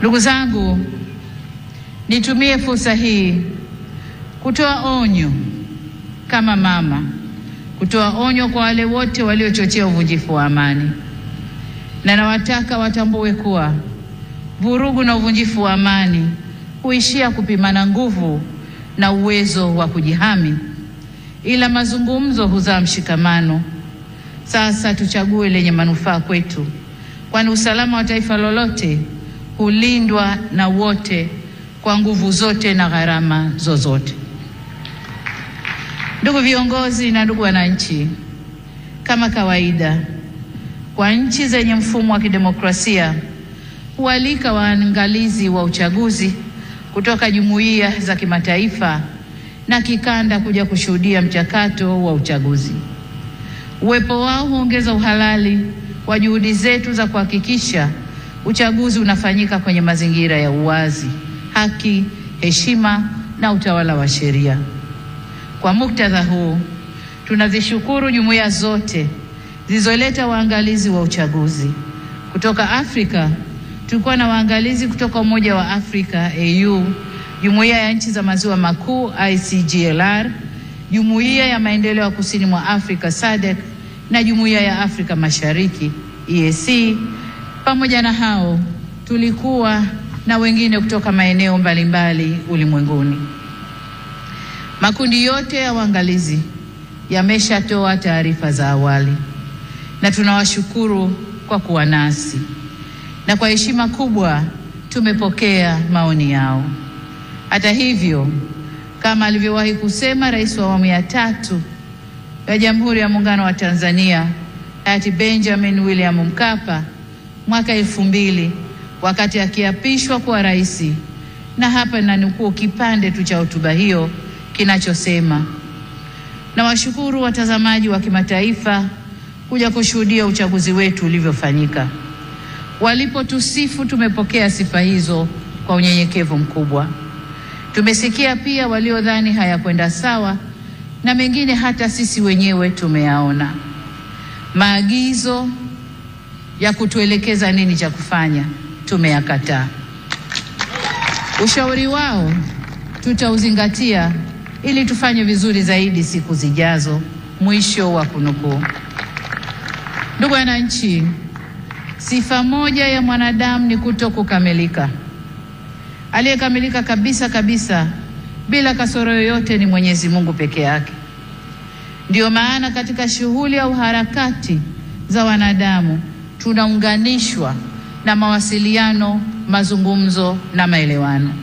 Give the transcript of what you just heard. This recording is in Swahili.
Ndugu zangu, nitumie fursa hii kutoa onyo kama mama, kutoa onyo kwa wale wote waliochochea uvunjifu wa amani. Na nawataka watambue kuwa vurugu na uvunjifu wa amani huishia kupimana nguvu na uwezo wa kujihami, ila mazungumzo huzaa mshikamano. Sasa tuchague lenye manufaa kwetu, kwani usalama wa taifa lolote hulindwa na wote kwa nguvu zote na gharama zozote. Ndugu viongozi na ndugu wananchi, kama kawaida kwa nchi zenye mfumo wa kidemokrasia, hualika waangalizi wa uchaguzi kutoka jumuiya za kimataifa na kikanda kuja kushuhudia mchakato wa uchaguzi. Uwepo wao huongeza uhalali wa juhudi zetu za kuhakikisha uchaguzi unafanyika kwenye mazingira ya uwazi, haki, heshima na utawala wa sheria. Kwa muktadha huu, tunazishukuru jumuiya zote zilizoleta waangalizi wa uchaguzi. Kutoka Afrika, tulikuwa na waangalizi kutoka Umoja wa Afrika AU, Jumuiya ya Nchi za Maziwa Makuu ICGLR, Jumuiya ya Maendeleo ya Kusini mwa Afrika SADC na Jumuiya ya Afrika Mashariki EAC. Pamoja na hao, tulikuwa na wengine kutoka maeneo mbalimbali ulimwenguni. Makundi yote ya waangalizi yameshatoa taarifa za awali na tunawashukuru kwa kuwa nasi, na kwa heshima kubwa tumepokea maoni yao. Hata hivyo, kama alivyowahi kusema Rais wa awamu ya 3 ya Jamhuri ya Muungano wa Tanzania hayati Benjamin William Mkapa mwaka 2000 wakati akiapishwa kuwa rais, na hapa nanukuu kipande tu cha hotuba hiyo kinachosema: na washukuru watazamaji wa kimataifa kuja kushuhudia uchaguzi wetu ulivyofanyika. Walipotusifu, tumepokea sifa hizo kwa unyenyekevu mkubwa. Tumesikia pia waliodhani hayakwenda sawa, na mengine hata sisi wenyewe tumeyaona. Maagizo ya kutuelekeza nini cha kufanya tumeyakataa. Ushauri wao tutauzingatia ili tufanye vizuri zaidi siku zijazo. Mwisho wa kunukuu. Ndugu wananchi, sifa moja ya mwanadamu ni kutokukamilika. Aliyekamilika kabisa bila kasoro yoyote ni Mwenyezi Mungu peke yake. Ndio maana katika shughuli au harakati za wanadamu tunaunganishwa na mawasiliano, mazungumzo na maelewano.